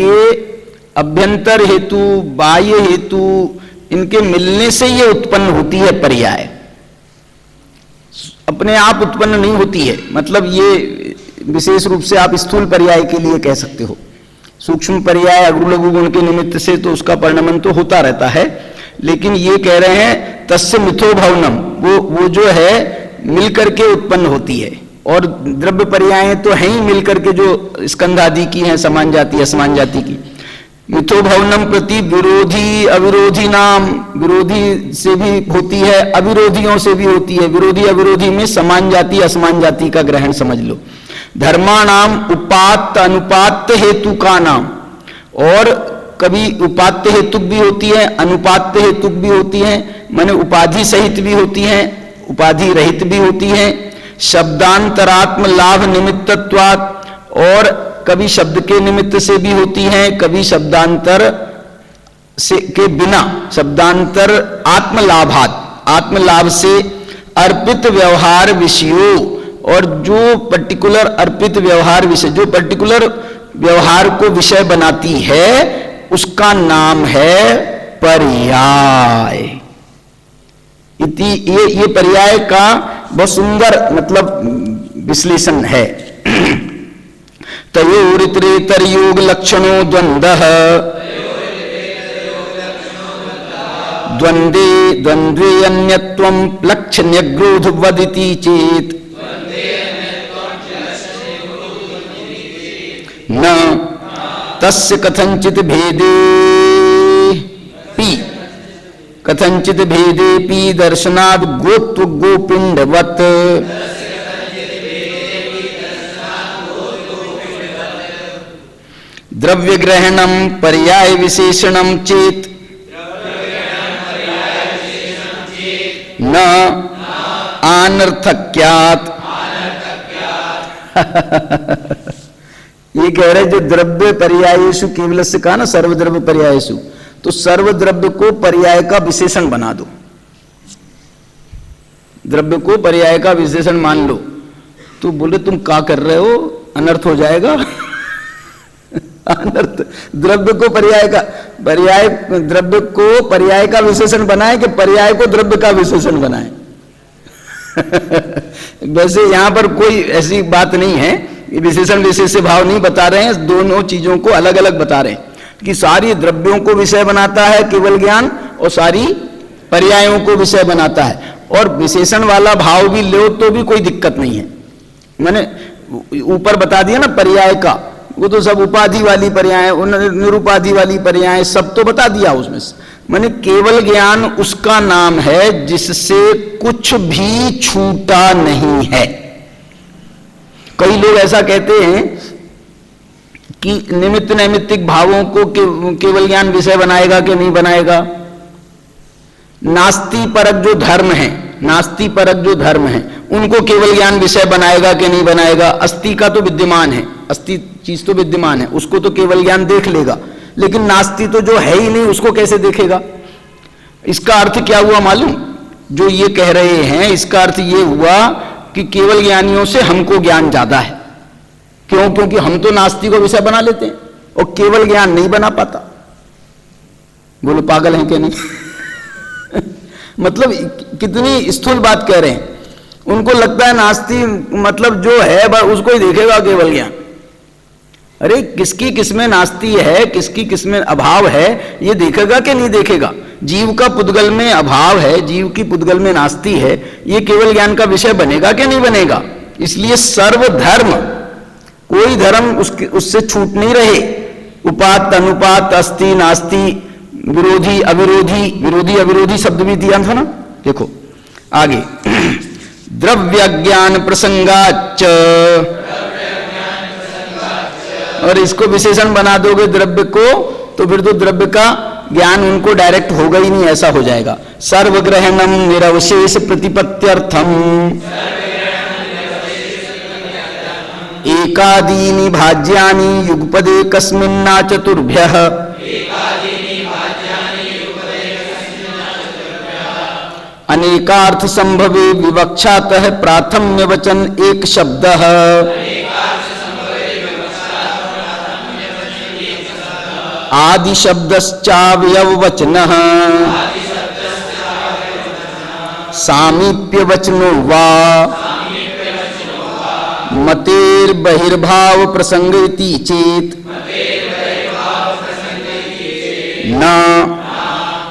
ये अभ्यंतर हेतु, बाह्य हेतु, इनके मिलने से ये उत्पन्न होती है पर्याय, अपने आप उत्पन्न नहीं होती है। मतलब ये विशेष रूप से आप स्थूल पर्याय के लिए कह सकते हो। सूक्ष्म पर्याय अगुण लघु गुण के निमित्त से तो उसका परिणमन तो होता रहता है, लेकिन ये कह रहे हैं तस्य मिथो भवनम, वो जो है मिलकर के उत्पन्न होती है। और द्रव्य पर्याय तो हैं ही मिलकर के, जो स्कंध आदि की हैं, समान जाति असमान जाति की। मिथो भवनम प्रति विरोधी अविरोधी नाम, विरोधी से भी होती है, अविरोधियों से भी होती है। विरोधी अविरोधी में समान जाति असमान जाति का ग्रहण समझ लो। धर्माणाम उपात्त अनुपात्त हेतु का नाम, और कभी उपात्त हेतु भी होती है, अनुपात्त हेतु भी होती है, माने उपाधि सहित भी होती है, उपाधि रहित भी होती है। शब्दांतरात्म लाभ निमित्तत्वात्, और कभी शब्द के निमित्त से भी होती हैं, कभी शब्दांतर से के बिना, शब्दांतर आत्मलाभात, आत्मलाभ से अर्पित व्यवहार विषयों, और जो पर्टिकुलर अर्पित व्यवहार विषय, जो पर्टिकुलर व्यवहार को विषय बनाती है, उसका नाम है पर्याय। ये पर्याय का बहुत सुंदर मतलब विश्लेषण है। तयोरितरेतर योग लक्षणो द्वंद्वः, द्वंद्वे द्वंद्वे अन्यत्वं लक्षण्यग्रोध वदिति चेत् न तस्य कथंचित भेदे पी, कथंचित भेदे पी दर्शनाद गोत्व गोपिंडवत्। द्रव्य ग्रहणम पर्याय विशेषणम चेत न अनर्थक्यात्। ये कह रहे जो द्रव्य पर्यायेषु केवलस्य कहा ना, सर्वद्रव्य पर्यायेषु, तो सर्वद्रव्य को पर्याय का विशेषण बना दो। द्रव्य को पर्याय का विशेषण मान लो। तो बोले तुम क्या कर रहे हो, अनर्थ हो जाएगा। अनर्थ, द्रव्य को पर्याय का, पर्याय द्रव्य को पर्याय का विशेषण बनाए कि पर्याय को द्रव्य का विशेषण बनाए। वैसे यहां पर कोई ऐसी बात नहीं है, विशेषण विशेष भाव नहीं बता रहे हैं, दोनों चीजों को अलग अलग बता रहे हैं कि सारी द्रव्यों को विषय बनाता है केवल ज्ञान, और सारी पर्यायों को विषय बनाता है। और विशेषण वाला भाव भी लो तो भी कोई दिक्कत नहीं है। मैंने ऊपर बता दिया ना पर्याय का, वो तो सब उपाधि वाली पर्याय, निरुपाधि वाली पर्याय, सब तो बता दिया उसमें से। माने केवल ज्ञान उसका नाम है जिससे कुछ भी छूटा नहीं है। कई लोग ऐसा कहते हैं कि निमित्त नैमित्तिक भावों को केवल ज्ञान विषय बनाएगा कि नहीं बनाएगा। नास्ति परक जो धर्म है, नास्ति परक जो धर्म है, उनको केवल ज्ञान विषय बनाएगा कि नहीं बनाएगा। अस्थि का तो विद्यमान है, अस्थि चीज तो विद्यमान है, उसको तो केवल ज्ञान देख लेगा, लेकिन नास्ति तो जो है ही नहीं, उसको कैसे देखेगा। इसका अर्थ क्या हुआ मालूम? जो ये कह रहे हैं इसका अर्थ ये हुआ कि केवल ज्ञानियों से हमको ज्ञान ज्यादा है। क्यों? क्योंकि हम तो नास्ति को विषय बना लेते हैं और केवल ज्ञान नहीं बना पाता। बोलो पागल हैं कि नहीं? मतलब कितनी स्थूल बात कह रहे हैं। उनको लगता है नास्ति मतलब जो है उसको ही देखेगा केवल ज्ञान। अरे किसकी किसमें नास्ति है, किसकी किसमें अभाव है, ये देखेगा कि नहीं देखेगा। जीव का पुद्गल में अभाव है, जीव की पुद्गल में नास्ति है, ये केवल ज्ञान का विषय बनेगा कि नहीं बनेगा। इसलिए सर्वधर्म, कोई धर्म उससे छूट नहीं रहे। उपात अनुपात अस्ति नास्ति, विरोधी अविरोधी, विरोधी अविरोधी शब्द भी दिया था ना। देखो आगे द्रव्य ज्ञान प्रसंगाच, और इसको विशेषण बना दोगे द्रव्य को तो फिर तो द्रव्य का ज्ञान उनको डायरेक्ट होगा ही नहीं, ऐसा हो जाएगा। सर्वग्रहणम निरवशेष प्रतिपत्त्यर्थम एकादीनि भाज्यानि युगपदे कस्मिन्ना चतुर्भ्यः अनेकार्थ संभवे विवक्षातः प्राथम्य वचन एक शब्दः आदि शब्दश्चावयववचनः सामीप्य वचनो वा मतेर्बहिर्भाव प्रसंगेति चेत न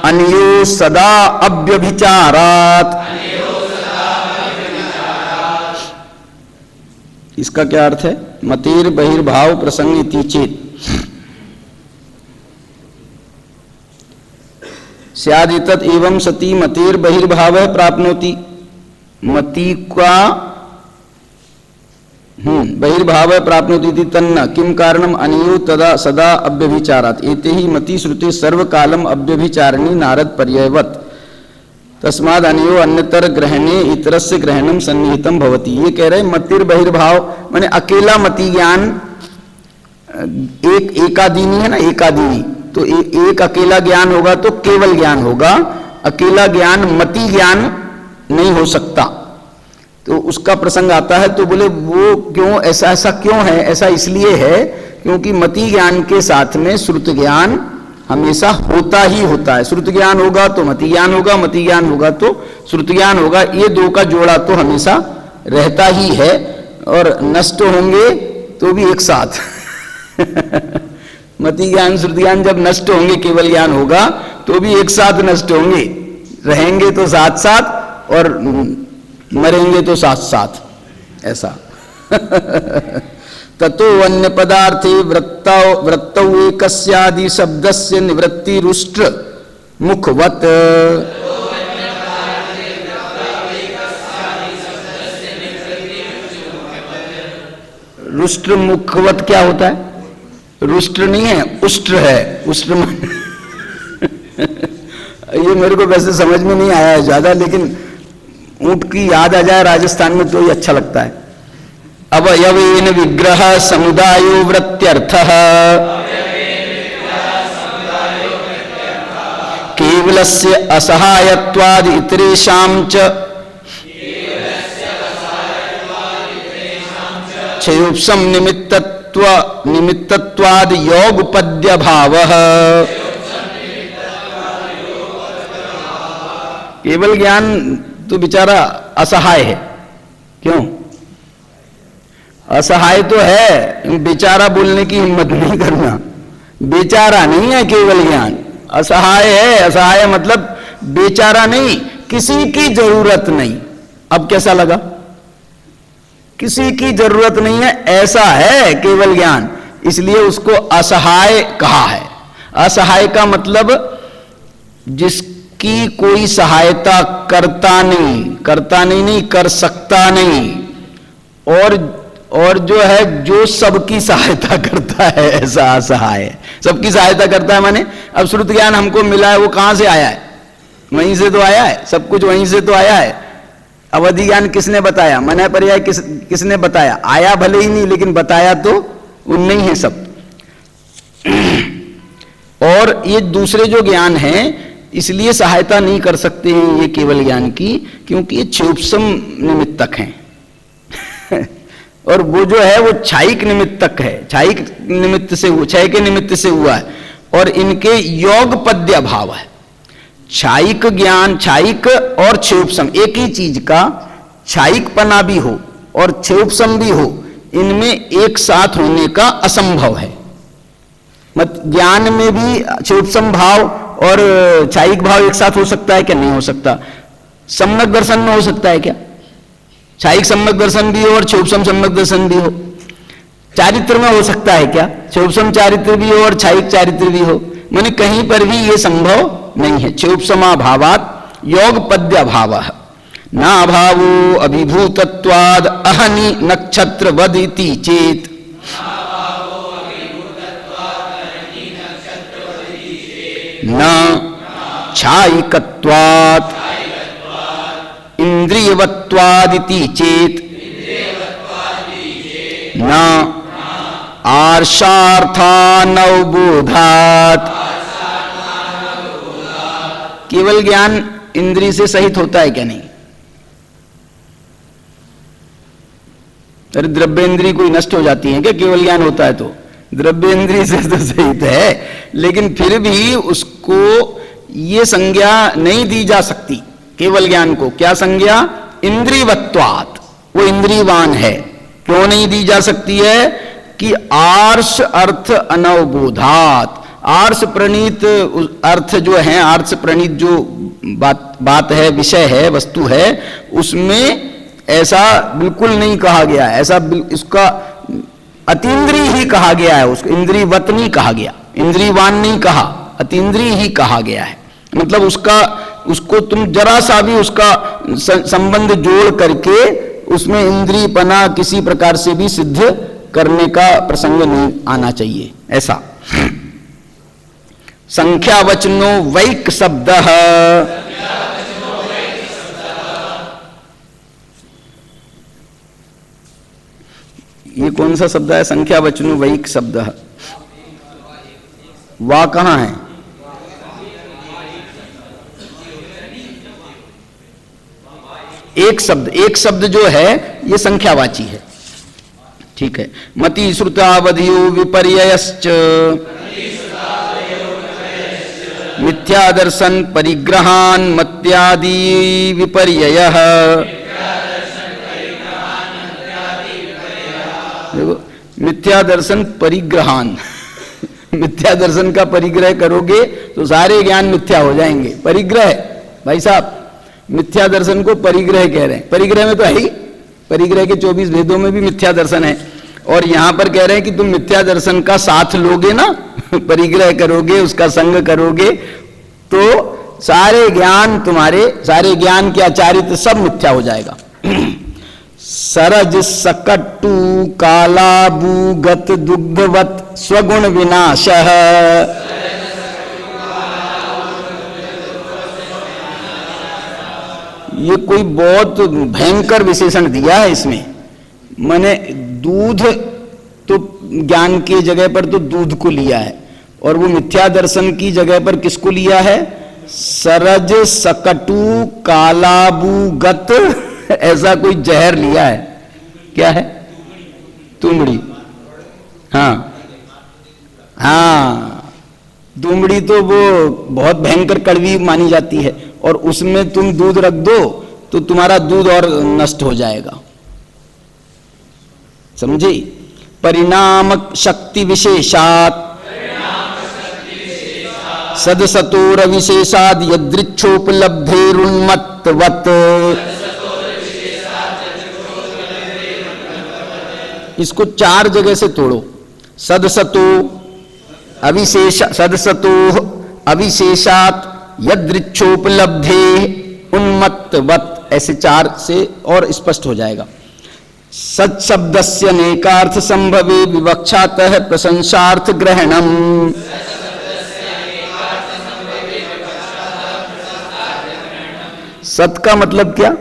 अन्यो सदा अव्यभिचारात्। इसका क्या अर्थ है? मतेर्बहिर्भाव प्रसंगेति चेत स्यादितत् एवं सती मतेर्बहिर्भावः प्राप्नोति। मति का बहिर्भावः प्राप्नोति तन्न किम कारणम अनियो तदा सदा अव्यभिचारात् एते ही मति श्रुते सर्वकालम अव्यभिचारिणी नारद पर्ययवत् तस्माद अनियो अन्यतर ग्रहणे इतरस्य ग्रहणम सन्निहितम भवति। ये कह रहे मतिर बहिर्भाव माने अकेला मति ज्ञान एक एकादीनी है ना, एकादीनी तो एक अकेला ज्ञान होगा तो केवल ज्ञान होगा, अकेला ज्ञान मति ज्ञान नहीं हो सकता। तो उसका प्रसंग आता है तो बोले वो क्यों ऐसा, ऐसा क्यों है? ऐसा इसलिए है क्योंकि मति ज्ञान के साथ में श्रुत ज्ञान हमेशा होता ही होता है। श्रुत ज्ञान होगा तो मति ज्ञान होगा, मति ज्ञान होगा तो श्रुत ज्ञान होगा, ये दो का जोड़ा तो हमेशा रहता ही है और नष्ट होंगे तो भी एक साथ मति ज्ञान श्रुत ज्ञान जब नष्ट होंगे, केवल ज्ञान होगा तो भी एक साथ नष्ट होंगे, रहेंगे तो साथ साथ और मरेंगे तो साथ साथ, ऐसा ततो अन्य पदार्थे वृत्तौ एकस्यादि शब्दस्य निवृत्ति रुष्ट्र मुखवत। रुष्ट्र मुखवत क्या होता है? रुष्ट्र नहीं है, उष्ट्र है। उष्ट्र ये मेरे को वैसे समझ में नहीं आया है ज्यादा, लेकिन ऊंट की याद आ जाए राजस्थान में तो ये अच्छा लगता है। अवयवेन विग्रह समुदायो वृत्त्यर्थः केवलस्य असहायत्वाद इतरेषां च क्षयोप्सम निमित्तत्वाद योगपद्य भावः। केवल ज्ञान तो बेचारा असहाय है। क्यों असहाय? तो है, बेचारा बोलने की हिम्मत नहीं करना। बेचारा नहीं है केवल ज्ञान, असहाय है। असहाय मतलब बेचारा नहीं, किसी की जरूरत नहीं। अब कैसा लगा? किसी की जरूरत नहीं है, ऐसा है केवल ज्ञान, इसलिए उसको असहाय कहा है। असहाय का मतलब जिसकी कोई सहायता करता नहीं कर सकता नहीं, और जो है जो सबकी सहायता करता है, ऐसा असहाय है। सबकी सहायता करता है माने अब श्रुत ज्ञान हमको मिला है, वो कहां से आया है? वहीं से तो आया है, सब कुछ वहीं से तो आया है। अवधि ज्ञान किसने बताया? मना पर्याय किसने बताया? आया भले ही नहीं, लेकिन बताया तो उनने ही है सब। और ये दूसरे जो ज्ञान है इसलिए सहायता नहीं कर सकते हैं ये केवल ज्ञान की, क्योंकि ये क्षोभसम निमित्तक हैं और वो जो है वो क्षायिक निमित्तक है, क्षायिक निमित्त से, क्षय के निमित्त से हुआ है, और इनके योग पद्य भाव है। क्षायिक ज्ञान, क्षायिक और क्षोभसम एक ही चीज का क्षायिकपना भी हो और क्षोभसम भी हो, इनमें एक साथ होने का असंभव है। मत ज्ञान में भी क्षोभसम भाव और क्षायिक भाव एक साथ हो सकता है क्या? नहीं हो सकता। सम्यक दर्शन में हो सकता है क्या? क्षायिक सम्यक दर्शन भी हो और क्षोभसम सम्यक दर्शन भी हो। चारित्र में हो सकता है क्या? क्षोभसम चारित्र भी हो और क्षायिक चारित्र भी हो। माने कहीं पर भी ये संभव नहीं है। क्षोभसमा भावात योग पद्य भाव ना भावो अभिभूतत्वाद अहनि नक्षत्र वदिति चेत न क्षायिकत्वात् इंद्रियवत्वादिति चेत न आर्षार्थानवबोधात्। केवल ज्ञान इंद्रिय से सहित होता है क्या? नहीं। अरे द्रव्य इंद्रिय कोई नष्ट हो जाती है क्या केवल ज्ञान होता है तो? द्रव्येंद्रिय से तो सहित है, लेकिन फिर भी उसको ये संज्ञा नहीं दी जा सकती केवल ज्ञान को। क्या संज्ञा? इंद्रियवत्वात्, वो इंद्रियवान है। क्यों नहीं दी जा सकती है? कि आर्ष अर्थ अनवबोधात्, आर्ष प्रणीत अर्थ जो है, आर्ष प्रणीत जो बात है, विषय है, वस्तु है, उसमें ऐसा बिल्कुल नहीं कहा गया। ऐसा इसका अतीन्द्रिय ही कहा गया है, उसको इंद्रियवत नहीं कहा गया, इंद्रियवान नहीं कहा, अतीन्द्रिय ही कहा गया है। मतलब उसको तुम जरा सा भी उसका संबंध जोड़ करके उसमें इंद्रियपना किसी प्रकार से भी सिद्ध करने का प्रसंग नहीं आना चाहिए। ऐसा संख्यावचनो वैक शब्द, ये कौन सा शब्द है? संख्यावचनो वैक शब्द। वा कहां है? एक शब्द जो है ये संख्यावाची है। ठीक है। मति श्रुतावधियो विपर्ययश्च मिथ्या दर्शन परिग्रहान मत्यादि विपर्ययः। देखो, मिथ्या दर्शन परिग्रहान मिथ्या दर्शन का परिग्रह करोगे तो सारे ज्ञान मिथ्या हो जाएंगे। परिग्रह भाई साहब, मिथ्या दर्शन को परिग्रह कह रहे हैं। परिग्रह में तो है ही, परिग्रह के 24 भेदों में भी मिथ्या दर्शन है, और यहां पर कह रहे हैं कि तुम मिथ्या दर्शन का साथ लोगे ना, परिग्रह करोगे, उसका संग करोगे, तो सारे ज्ञान तुम्हारे, सारे ज्ञान के आचारित सब मिथ्या हो जाएगा। सरज सकट्टू कालाबूगत दुग्धवत स्वगुण विनाशः। ये कोई बहुत भयंकर विशेषण दिया है इसमें। मैंने दूध तो ज्ञान की जगह पर तो दूध को लिया है, और वो मिथ्या दर्शन की जगह पर किसको लिया है? सरज सकटू कालाबूगत, ऐसा कोई जहर लिया है। क्या है? तुमड़ी। हाँ, तुमड़ी तो वो बहुत भयंकर कड़वी मानी जाती है, और उसमें तुम दूध रख दो तो तुम्हारा दूध और नष्ट हो जाएगा। समझे? परिणाम शक्ति विशेषात् सदसतोर विशेषाद यदृच्छोपलब्धेरुन्मत्तवत्। इसको 4 जगह से तोड़ो। सदसतो अविशेष, सदसतो अविशेषात यदृच्छोपलब्धे उन्मत्तवत्, ऐसे 4 से और स्पष्ट हो जाएगा। सत् शब्दस्य अनेकार्थ संभवे विवक्षातः प्रशंसार्थ ग्रहणम। सत का मतलब क्या?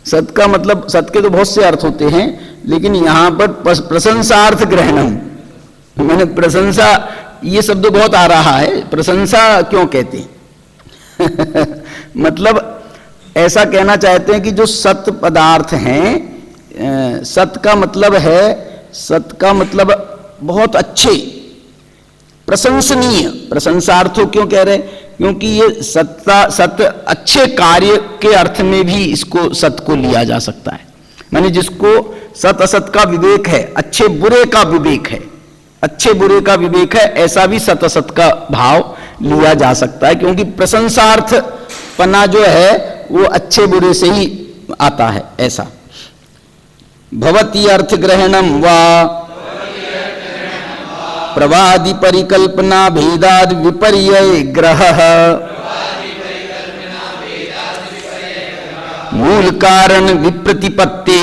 सत का मतलब, सत के तो बहुत से अर्थ होते हैं, लेकिन यहां पर प्रशंसार्थ ग्रहणम, मैंने प्रशंसा, ये शब्द बहुत आ रहा है। प्रशंसा क्यों कहते हैं? मतलब ऐसा कहना चाहते हैं कि जो सत पदार्थ हैं, सत का मतलब है, सत का मतलब बहुत अच्छे, प्रशंसनीय। प्रशंसार्थों क्यों कह रहे हैं? क्योंकि ये सत अच्छे कार्य के अर्थ में भी इसको सत को लिया जा सकता है। माने जिसको सत असत का विवेक है, अच्छे बुरे का विवेक है, अच्छे बुरे का विवेक है, ऐसा भी सत असत का भाव लिया जा सकता है। क्योंकि प्रशंसार्थ पना जो है वो अच्छे बुरे से ही आता है। ऐसा भवति अर्थ ग्रहणम वा प्रवादि परिकल्पना भेदाद विपर्यय ग्रह। मूल कारण विप्रतिपत्ते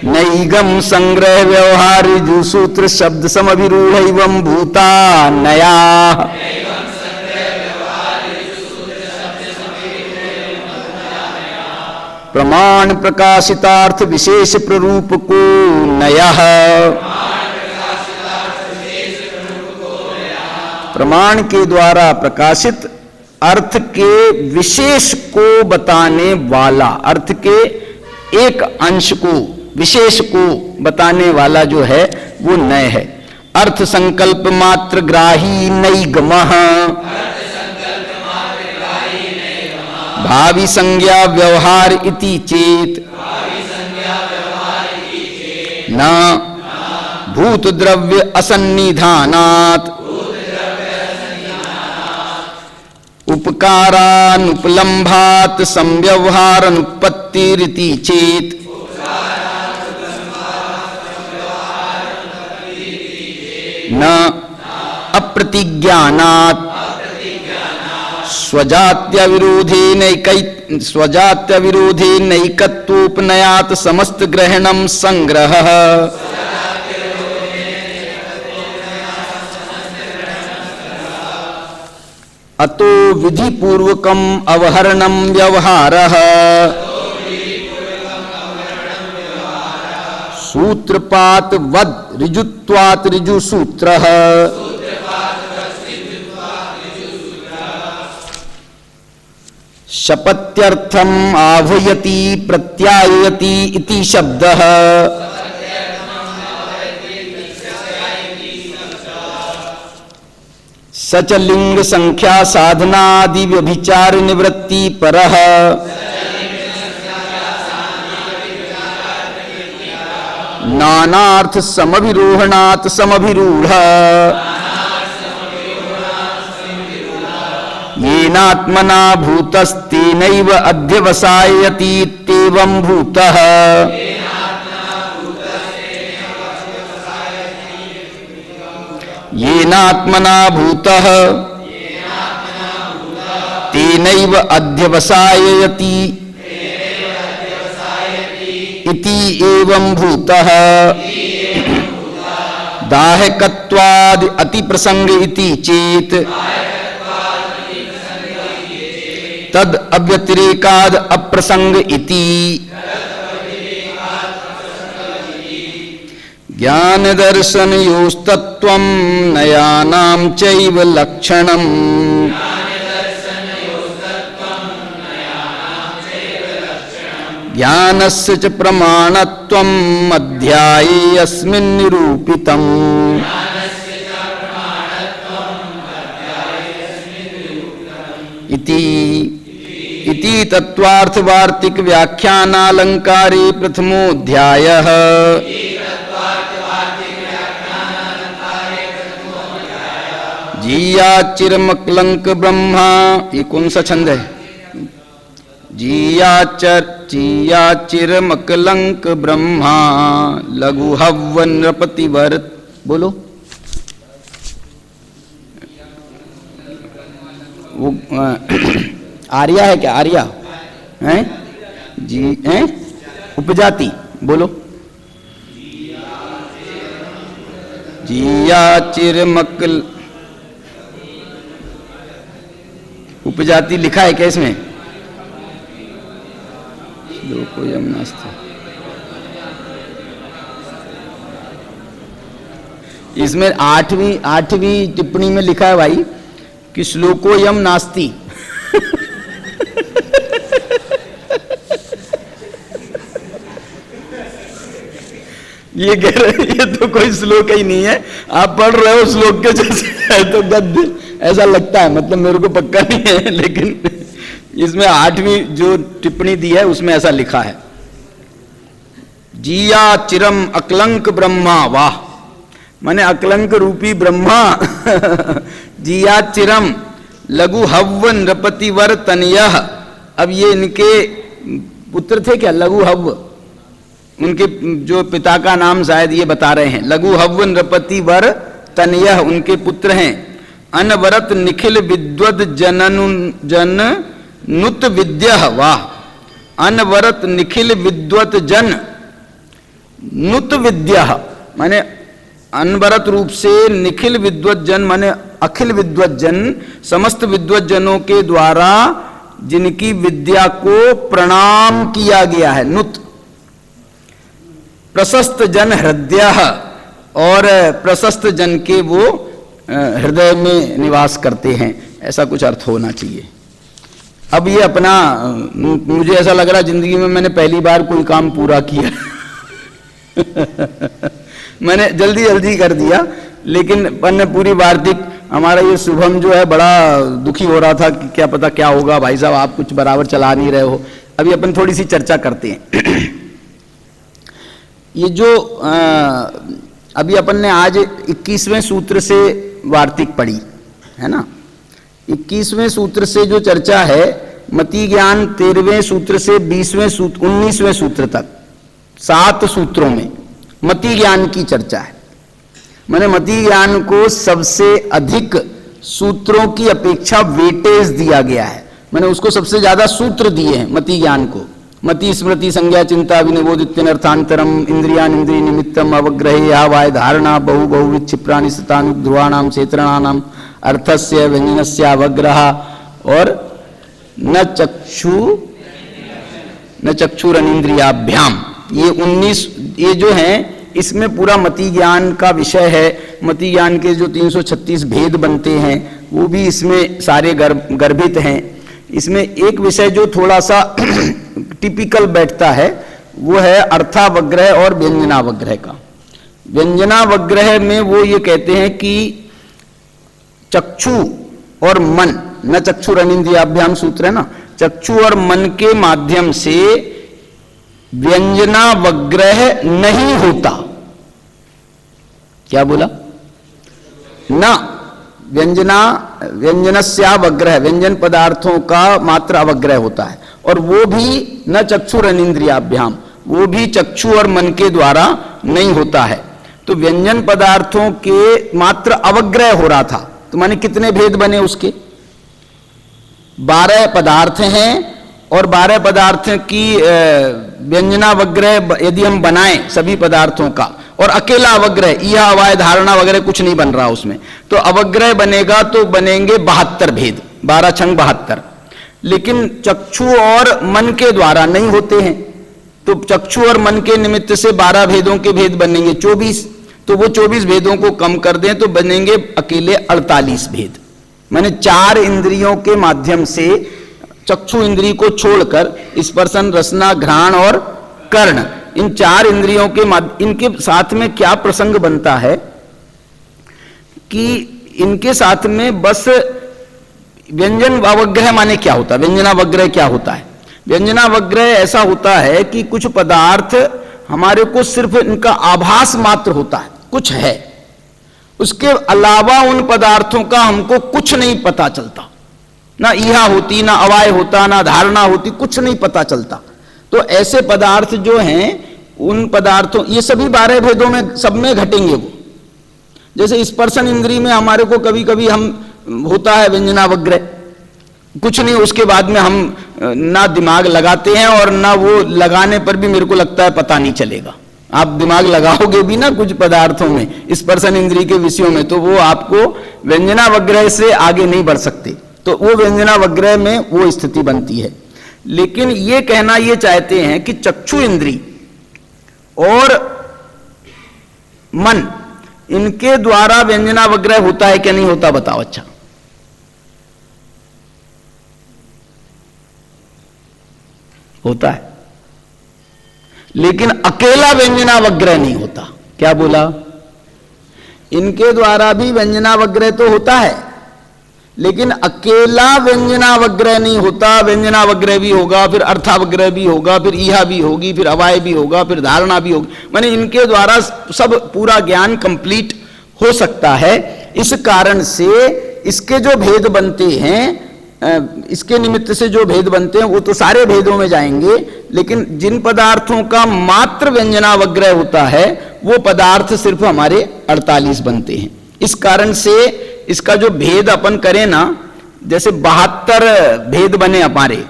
नैगम संग्रह व्यवहार सूत्र शब्द समभिरूढ़ एवं भूता नया। प्रमाण प्रकाशितार्थ विशेष प्ररूप को नयः। प्रमाण के द्वारा प्रकाशित अर्थ के विशेष को बताने वाला, अर्थ के एक अंश को विशेष को बताने वाला जो है वो नय है। अर्थ संकल्प मात्र ग्राही नैगमः, भावी संज्ञा व्यवहार इति चेत न भूत द्रव्य असन्निधानात् उपकारानुपलम्भात् संव्यवहारानुपत्तिरिति चेत न अप्रतिज्ञानात् स्वजात्य नैकत्वोपनयात् समस्त ग्रहणम संग्रहः अतो विधि पूर्वकम अवहरणम व्यवहारः सूत्रपात वद ऋजुत्वात् ऋजुसूत्रः शपत्यर्थम आह्वयति प्रत्यायति इति शब्दः सच लिंग संख्या साधनादि व्यभिचार निवृत्ति परः नानार्थ समभिरोहणात् समभिरूढ़ येनात्मना भूतस्तेनैव अध्यवसायति इत्येवं भूतः येनात्मना भूतः तेनैव अध्यवसायति इति एवं भूतः दाहकत्वाद् अतिप्रसंग इति चेत तद अव्यतिरेकाद अप्रसंग इति ज्ञान दर्शन योस्तत्वं नयानां चैव लक्षणम् ज्ञानस्य च प्रमाणत्वम् अध्याये अस्मिन् निरूपितम् इति तत्वार्थवार्तिक व्याख्यानालंकारे प्रथमोऽध्यायः। जीयाचिरमकलंक ब्रह्मा, ये कौन सा छंद है? जीयाचिरमकलंक ब्रह्मा लघु हवन नृपति भरत, बोलो वो आर्या है क्या? आर्या है जी है उपजाति, बोलो जियाचिरमकल उपजाति लिखा है क्या इसमें? श्लोकोयम नास्ति, इसमें आठवीं टिप्पणी में लिखा है भाई कि श्लोकोयम नास्ति। ये कह रहे ये तो कोई श्लोक ही नहीं है, आप पढ़ रहे हो श्लोक के जैसे है तो गद्य ऐसा लगता है, मतलब मेरे को पक्का नहीं है, लेकिन इसमें आठवीं जो टिप्पणी दी है उसमें ऐसा लिखा है जिया चिरम अकलंक ब्रह्मा, वाह माने अकलंक रूपी ब्रह्मा जिया चिरम लघु हव्व नृपति वर तनयः। अब ये इनके पुत्र थे क्या? लघु हव्व, उनके जो पिता का नाम शायद ये बता रहे हैं। लघु हव्व नृपति वर तनयः उनके पुत्र हैं। अनवरत निखिल विद्वद जन नुत विद्यः, वाह अनवरत निखिल विद्वत जन नुत विद्यः माने अनवरत रूप से निखिल विद्वत जन माने अखिल विद्वत जन, समस्त विद्वत जनों के द्वारा जिनकी विद्या को प्रणाम किया गया है। नुत प्रशस्त जन हृदयः, और प्रशस्त जन के वो हृदय में निवास करते हैं, ऐसा कुछ अर्थ होना चाहिए। अब ये अपना, मुझे ऐसा लग रहा है जिंदगी में मैंने पहली बार कोई काम पूरा किया मैंने जल्दी जल्दी कर दिया, लेकिन अपन ने पूरी वार्तिक, हमारा ये शुभम जो है बड़ा दुखी हो रहा था कि क्या पता क्या होगा, भाई साहब आप कुछ बराबर चला नहीं रहे हो। अभी अपन थोड़ी सी चर्चा करते हैं। ये जो अभी अपन ने आज 21वें सूत्र से वार्तिक पढ़ी है ना, 21वें सूत्र से जो चर्चा है, मति ज्ञान 13वें सूत्र से 20वें सूत्र 19वें सूत्र तक 7 सूत्रों में मति ज्ञान की चर्चा है। मैंने मति ज्ञान को सबसे अधिक सूत्रों की अपेक्षा वेटेज दिया गया है, मैंने उसको सबसे ज्यादा सूत्र दिए हैं मति ज्ञान को। मति स्मृति संज्ञा चिंता विनिबोधित्यनर्थांतरम इंद्रियान इंद्रिय निमित्तम अवग्रहे आवाय धारणा बहु बहुविध क्षिप्राणि सतानुध्रुवाणाम क्षेत्रणानाम अर्थस्य व्यंजनस्य अवग्रह और न चक्षुरनिंद्रियाभ्याम, ये 19 ये जो है इसमें पूरा मति ज्ञान का विषय है। मति ज्ञान के जो 336 भेद बनते हैं वो भी इसमें सारे गर्भित हैं। इसमें एक विषय जो थोड़ा सा टिपिकल बैठता है वो है अर्थावग्रह और व्यंजनावग्रह का। व्यंजनावग्रह में वो ये कहते हैं कि चक्षु और मन, न चक्षुरनिंद्रियाभ्याम सूत्र है ना, चक्षु और मन के माध्यम से व्यंजनावग्रह नहीं होता। क्या बोला? ना व्यंजनस्यावग्रह, व्यंजन पदार्थों का मात्र अवग्रह होता है, और वो भी न चक्षुरनिंद्रियाभ्याम, वो भी चक्षु और मन के द्वारा नहीं होता है। तो व्यंजन पदार्थों के मात्र अवग्रह हो रहा था। तो माने कितने भेद बने उसके? 12 पदार्थ हैं, और 12 पदार्थ की व्यंजनावग्रह यदि हम बनाएं सभी पदार्थों का, और अकेला अवग्रह, यह अवाय धारणा वगैरह कुछ नहीं बन रहा उसमें, तो अवग्रह बनेगा तो बनेंगे 72 भेद, 12 छंग 72। लेकिन चक्षु और मन के द्वारा नहीं होते हैं, तो चक्षु और मन के निमित्त से 12 भेदों के भेद बनेंगे 24। तो वो 24 भेदों को कम कर दें तो बनेंगे अकेले 48 भेद। माने 4 इंद्रियों के माध्यम से, चक्षु इंद्रिय को छोड़कर स्पर्शन रसना घ्राण और कर्ण, इन 4 इंद्रियों के इनके साथ में क्या प्रसंग बनता है कि इनके साथ में बस व्यंजन अवग्रह माने क्या होता है, व्यंजनावग्रह क्या होता है? व्यंजनावग्रह ऐसा होता है कि कुछ पदार्थ हमारे को सिर्फ इनका आभास मात्र होता है, कुछ है, उसके अलावा उन पदार्थों का हमको कुछ नहीं पता चलता, ना ईहा होती, ना अवाय होता, ना धारणा होती, कुछ नहीं पता चलता। तो ऐसे पदार्थ जो हैं, उन पदार्थों, ये सभी 12 भेदों में सब में घटेंगे वो। जैसे स्पर्शन इंद्रिय में हमारे को कभी कभी हम होता है व्यंजनावग्रह, कुछ नहीं, उसके बाद में हम ना दिमाग लगाते हैं और ना वो लगाने पर भी मेरे को लगता है पता नहीं चलेगा। आप दिमाग लगाओगे भी ना कुछ पदार्थों में, स्पर्शन इंद्रिय के विषयों में, तो वो आपको व्यंजनावग्रह से आगे नहीं बढ़ सकते। तो वो व्यंजनावग्रह में वो स्थिति बनती है। लेकिन ये कहना ये चाहते हैं कि चक्षु इंद्रिय और मन, इनके द्वारा व्यंजनावग्रह होता है क्या नहीं होता? बताओ। अच्छा, होता है, लेकिन अकेला व्यंजनावग्रह नहीं होता। क्या बोला? इनके द्वारा भी व्यंजनावग्रह तो होता है, लेकिन अकेला व्यंजनावग्रह नहीं होता। व्यंजनावग्रह भी होगा, फिर अर्थावग्रह भी होगा, फिर ईहा भी होगी, फिर अवाय भी होगा, फिर धारणा भी होगी। माने इनके द्वारा सब पूरा ज्ञान कंप्लीट हो सकता है। इस कारण से इसके जो भेद बनते हैं, इसके निमित्त से जो भेद बनते हैं वो तो सारे भेदों में जाएंगे, लेकिन जिन पदार्थों का मात्र व्यंजनावग्रह होता है वो पदार्थ सिर्फ हमारे 48 बनते हैं। इस कारण से इसका जो भेद अपन करें ना, जैसे 72 भेद बने हमारे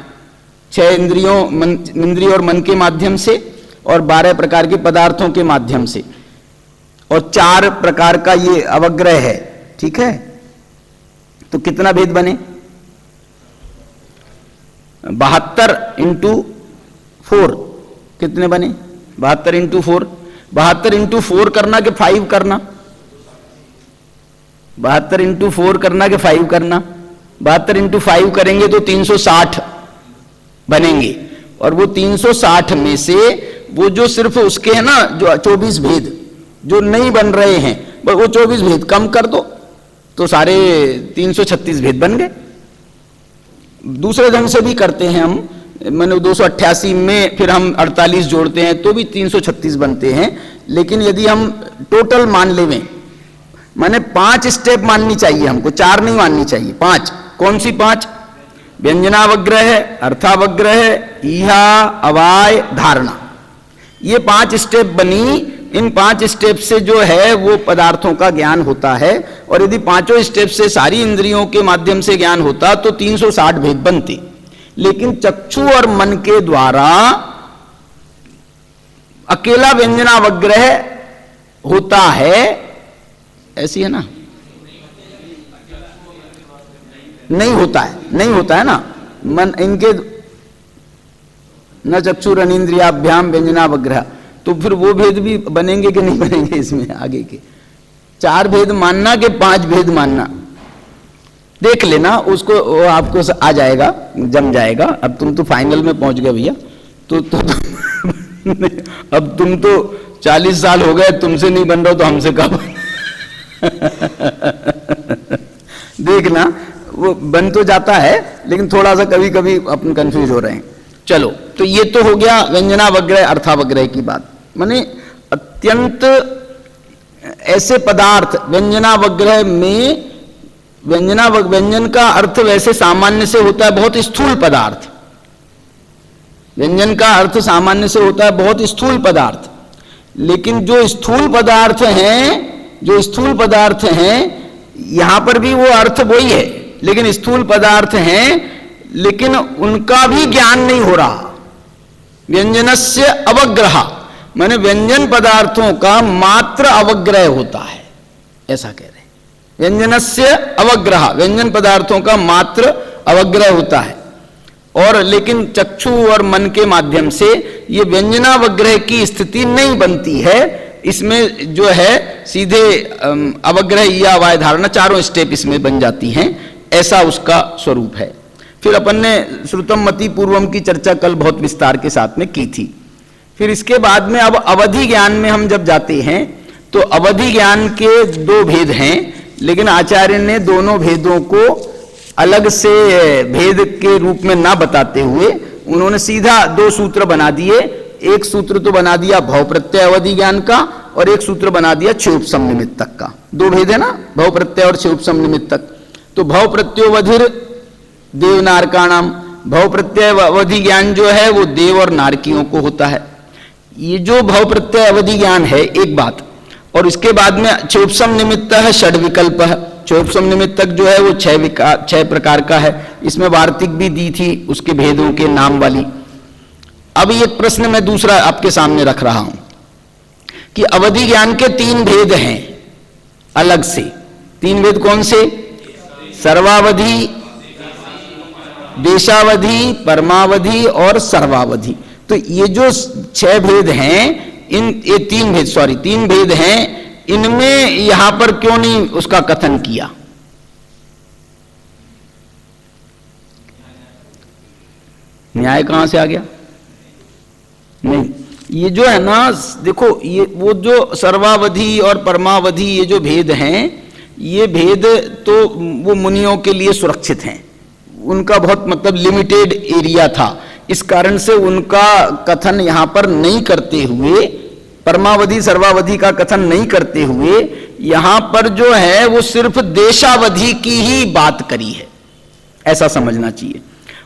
6 इंद्रियों और मन के माध्यम से, और 12 प्रकार के पदार्थों के माध्यम से, और 4 प्रकार का ये अवग्रह है, ठीक है? तो कितना भेद बने? 72 इंटू 4 कितने बने? 72 इंटू 4, 72 इंटू 4 करना कि 5 करना? 72 इंटू 4 करना कि 5 करना? 72 इंटू 5 करेंगे तो 360 बनेंगे, और वो 360 में से वो जो सिर्फ उसके है ना जो 24 भेद जो नहीं बन रहे हैं, वो 24 भेद कम कर दो तो सारे 336 भेद बन गए। दूसरे ढंग से भी करते हैं हम, मैंने 288 में फिर हम 48 जोड़ते हैं तो भी 336 बनते हैं। लेकिन यदि हम टोटल मान लेवें, माने 5 स्टेप माननी चाहिए हमको, 4 नहीं माननी चाहिए, 5। कौन सी 5? व्यंजनावग्रह, अर्थावग्रह, ईहा, अवाय, धारणा। ये 5 स्टेप बनी। इन 5 स्टेप से जो है वो पदार्थों का ज्ञान होता है, और यदि 5 स्टेप से सारी इंद्रियों के माध्यम से ज्ञान होता तो 360 भेद बनते। लेकिन चक्षु और मन के द्वारा अकेला व्यंजनावग्रह होता है, ऐसी है ना? नहीं होता है, नहीं होता है ना। मन इनके न चक्षुरनीन्द्रियाभ्याम व्यंजनावग्रह, तो फिर वो भेद भी बनेंगे कि नहीं बनेंगे इसमें आगे के? 4 भेद मानना कि 5 भेद मानना, देख लेना, उसको आपको आ जाएगा, जम जाएगा। अब तुम तो फाइनल में पहुंच गए भैया, तो अब तुम तो 40 साल हो गए, तुमसे नहीं बन रहा तो हमसे कब? देखना वो बन तो जाता है, लेकिन थोड़ा सा कभी कभी अपन कंफ्यूज हो रहे हैं। चलो, तो ये तो हो गया व्यंजनावग्रह अर्थावग्रह की बात। माने अत्यंत ऐसे पदार्थ व्यंजनावग्रह में, व्यंजन का अर्थ वैसे सामान्य से होता है बहुत स्थूल पदार्थ। व्यंजन का अर्थ सामान्य से होता है बहुत स्थूल पदार्थ, लेकिन जो स्थूल पदार्थ हैं, यहां पर भी वो अर्थ वही है, लेकिन स्थूल पदार्थ हैं, लेकिन उनका भी ज्ञान नहीं हो रहा। व्यंजनस्य अवग्रह, माने व्यंजन पदार्थों का मात्र अवग्रह होता है, ऐसा कह रहे हैं। व्यंजनस्य अवग्रह, व्यंजन पदार्थों का मात्र अवग्रह होता है, और लेकिन चक्षु और मन के माध्यम से ये व्यंजनावग्रह की स्थिति नहीं बनती है। इसमें जो है सीधे अवग्रह या अवाय धारणा, चारों स्टेप इसमें बन जाती हैं, ऐसा उसका स्वरूप है। फिर अपन ने श्रुतम मति पूर्वम की चर्चा कल बहुत विस्तार के साथ में की थी। फिर इसके बाद में अब अवधि ज्ञान में हम जब जाते हैं तो अवधि ज्ञान के 2 भेद हैं, लेकिन आचार्य ने दोनों भेदों को अलग से भेद के रूप में ना बताते हुए उन्होंने सीधा 2 सूत्र बना दिए। एक सूत्र तो बना दिया भव प्रत्यय अवधि ज्ञान का, और एक सूत्र बना दिया क्षयोपशम निमित्तक का। 2 भेद है ना, भव प्रत्यय और क्षयोपशम निमित्तक। तो भव प्रत्योवधिर देव नारकाणाम, भव प्रत्यय अवधि ज्ञान जो है वो देव और नारकियों को होता है। ये जो भव प्रत्यय अवधि ज्ञान है एक बात, और इसके बाद में क्षयोपशम निमित्त है षड विकल्प है। क्षयोपशम निमित्तक जो है वो 6 प्रकार का है। इसमें वार्तिक भी दी थी उसके भेदों के नाम वाली। अब ये प्रश्न मैं दूसरा आपके सामने रख रहा हूं कि अवधि ज्ञान के 3 भेद हैं अलग से। 3 भेद कौन से? सर्वावधि, देशावधि, परमावधि और सर्वावधि। तो ये जो 6 भेद हैं, ये 3 भेद हैं, इनमें यहां पर क्यों नहीं उसका कथन किया? न्याय कहां से आ गया? नहीं, ये जो है ना, देखो ये वो जो सर्वावधि और परमावधि ये जो भेद हैं, ये भेद तो वो मुनियों के लिए सुरक्षित हैं, उनका बहुत मतलब लिमिटेड एरिया था, इस कारण से उनका कथन यहां पर नहीं करते हुए, परमावधि सर्वावधि का कथन नहीं करते हुए यहां पर जो है वो सिर्फ देशावधि की ही बात करी है, ऐसा समझना चाहिए।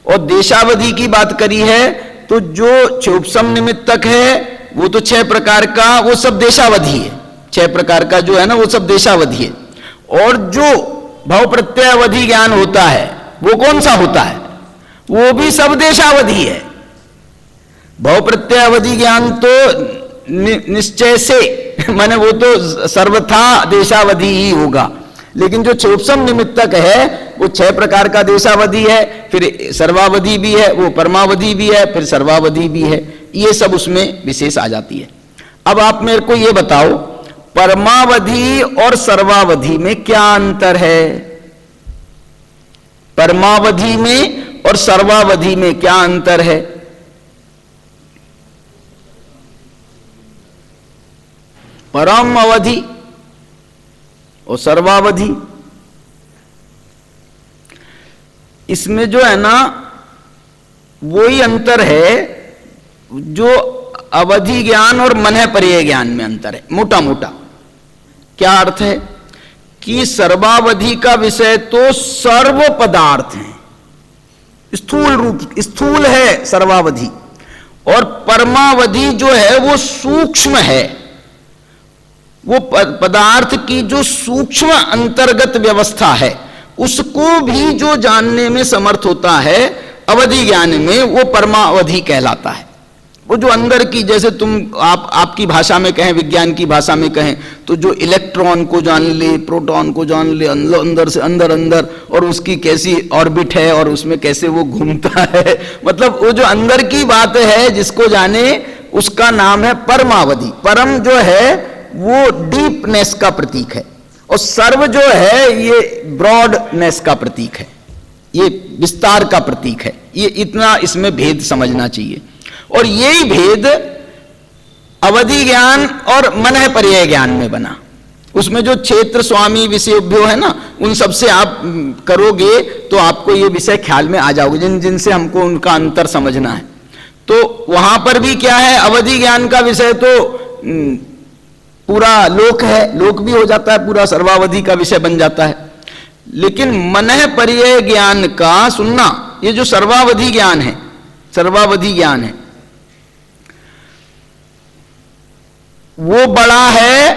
और देशावधि की बात करी है तो जो क्षयोपशम निमित्तक है वो तो 6 प्रकार का, वो सब देशावधि है। 6 प्रकार का जो है ना वो सब देशावधि है। और जो भव प्रत्यय अवधि ज्ञान होता है वो कौन सा होता है? वो भी सब देशावधि है। भव प्रत्यय अवधि ज्ञान तो निश्चय से माने वो तो सर्वथा देशावधि ही होगा, लेकिन जो क्षयोपशम निमित्तक है वो 6 प्रकार का देशावधि है, फिर सर्वावधि भी है, वो परमावधि भी है, फिर सर्वावधि भी है, ये सब उसमें विशेष आ जाती है। अब आप मेरे को ये बताओ, परमावधि और सर्वावधि में क्या अंतर है? परमावधि में और सर्वावधि में क्या अंतर है? परम अवधि और सर्वावधि, इसमें जो है ना वही अंतर है जो अवधि ज्ञान और मनः पर्याय ज्ञान में अंतर है, मोटा मोटा। क्या अर्थ है कि सर्वावधि का विषय तो सर्व पदार्थ है, स्थूल रूप, स्थूल है सर्वावधि, और परमावधि जो है वो सूक्ष्म है, वो पदार्थ की जो सूक्ष्म अंतर्गत व्यवस्था है उसको भी जो जानने में समर्थ होता है अवधि ज्ञान में, वो परमावधि कहलाता है। वो जो अंदर की, जैसे तुम आपकी भाषा में कहें, विज्ञान की भाषा में कहें तो जो इलेक्ट्रॉन को जान ले, प्रोटॉन को जान ले, अंदर से अंदर और उसकी कैसी ऑर्बिट है और उसमें कैसे वो घूमता है, मतलब वो जो अंदर की बात है जिसको जाने उसका नाम है परमावधि। परम जो है वो डीपनेस का प्रतीक है और सर्व जो है ये ब्रॉडनेस का प्रतीक है, ये विस्तार का प्रतीक है। ये इतना इसमें भेद समझना चाहिए। और यही भेद अवधि ज्ञान और मनः पर्याय ज्ञान में बना। उसमें जो क्षेत्र स्वामी विषयोभ्यो है ना, उन सबसे आप करोगे तो आपको ये विषय ख्याल में आ जाओगे, जिनसे हमको उनका अंतर समझना है। तो वहां पर भी क्या है, अवधि ज्ञान का विषय तो पूरा लोक है, लोक भी हो जाता है, पूरा सर्वावधि का विषय बन जाता है। लेकिन मनः पर्याय ज्ञान का सुनना, ये जो सर्वावधि ज्ञान है, सर्वावधि ज्ञान है, वो बड़ा है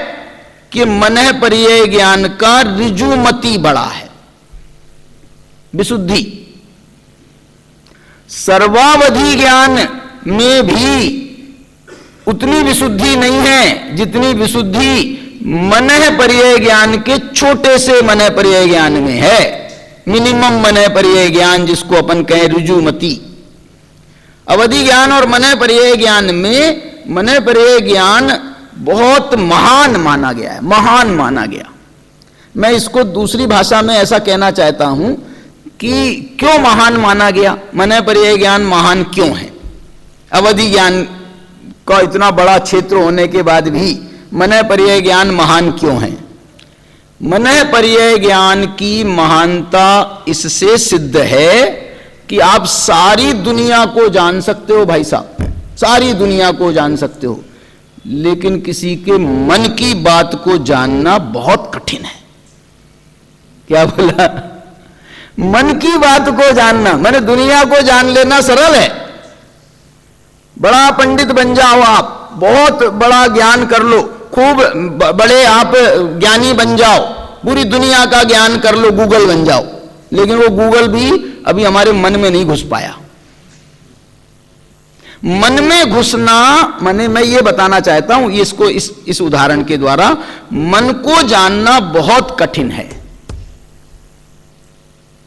कि मनः पर्याय ज्ञान का ऋजुमति बड़ा है, विशुद्धि। सर्वावधि ज्ञान में भी उतनी विशुद्धि नहीं है जितनी विशुद्धि मनः पर्याय ज्ञान के छोटे से मनः पर्याय ज्ञान में है। मिनिमम मनः पर्याय ज्ञान जिसको अपन कहें ऋजुमति। अवधि ज्ञान और मनः पर्याय ज्ञान में मनः पर्याय ज्ञान बहुत महान माना गया है, महान माना गया। मैं इसको दूसरी भाषा में ऐसा कहना चाहता हूं कि क्यों महान माना गया, मनः पर्याय ज्ञान महान क्यों है। अवधि ज्ञान का इतना बड़ा क्षेत्र होने के बाद भी मनः पर्याय ज्ञान महान क्यों है। मनः पर्याय ज्ञान की महानता इससे सिद्ध है कि आप सारी दुनिया को जान सकते हो भाई साहब, सारी दुनिया को जान सकते हो, लेकिन किसी के मन की बात को जानना बहुत कठिन है। क्या बोला? मन की बात को जानना, मैंने दुनिया को जान लेना सरल है। बड़ा पंडित बन जाओ आप, बहुत बड़ा ज्ञान कर लो, खूब बड़े आप ज्ञानी बन जाओ, पूरी दुनिया का ज्ञान कर लो, गूगल बन जाओ, लेकिन वो गूगल भी अभी हमारे मन में नहीं घुस पाया। मन में घुसना, माने मैं ये बताना चाहता हूं इसको इस उदाहरण के द्वारा, मन को जानना बहुत कठिन है।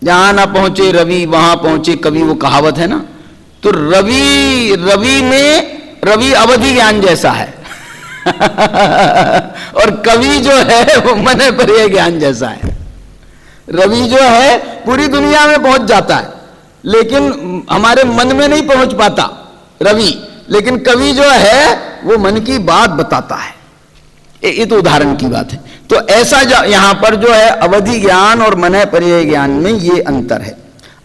जहां ना पहुंचे रवि वहां पहुंचे कवि, वो कहावत है ना। तो रवि में रवि अवधि ज्ञान जैसा है और कवि जो है वो मनः पर्याय ज्ञान जैसा है। रवि जो है पूरी दुनिया में पहुंच जाता है, लेकिन हमारे मन में नहीं पहुंच पाता रवि, लेकिन कवि जो है वो मन की बात बताता है। ये तो उदाहरण की बात है। तो ऐसा यहां पर जो है अवधि ज्ञान और मनः पर्याय ज्ञान में ये अंतर है।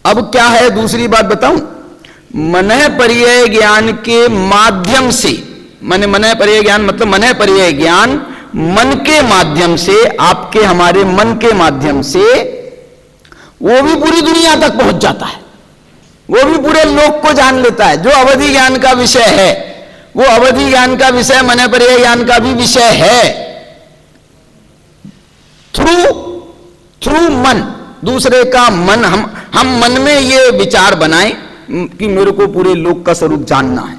अब क्या है, दूसरी बात बताऊं। मनः पर्याय ज्ञान के माध्यम से, मनः पर्याय ज्ञान मतलब मनः पर्याय ज्ञान मन के माध्यम से, आपके हमारे मन के माध्यम से वो भी पूरी दुनिया तक पहुंच जाता है, वो भी पूरे लोक को जान लेता है। जो अवधि ज्ञान का विषय है, वो अवधि ज्ञान का विषय मनः पर्याय ज्ञान का भी विषय है। थ्रू मन, दूसरे का मन, हम मन में ये विचार बनाएं कि मेरे को पूरे लोक का स्वरूप जानना है।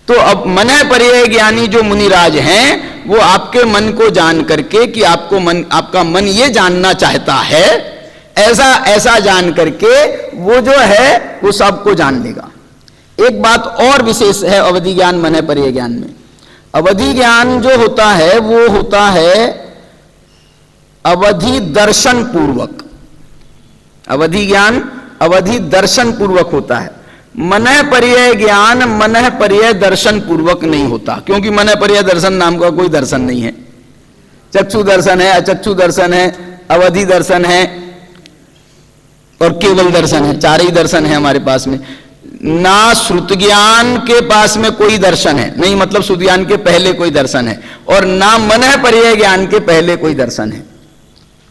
तो अब मनः पर्याय ज्ञानी जो मुनिराज हैं, वो आपके मन को जान करके कि आपका मन ये जानना चाहता है, ऐसा जान करके वो जो है वो सबको जान लेगा। एक बात और विशेष है अवधि ज्ञान मनः पर्याय ज्ञान में। अवधि ज्ञान जो होता है वो होता है अवधि दर्शन पूर्वक। अवधि ज्ञान अवधि दर्शन पूर्वक होता है। मनः पर्यय ज्ञान मनः पर्यय दर्शन पूर्वक नहीं होता, क्योंकि मनः पर्यय दर्शन नाम का कोई दर्शन नहीं है। चक्षु दर्शन है, अचक्षु दर्शन है, अवधि दर्शन है और केवल दर्शन है, चार ही दर्शन है हमारे पास में। ना श्रुत ज्ञान के पास में कोई दर्शन है, नहीं मतलब श्रुत ज्ञान के पहले कोई दर्शन है, और ना मनः पर्यय ज्ञान के पहले कोई दर्शन है।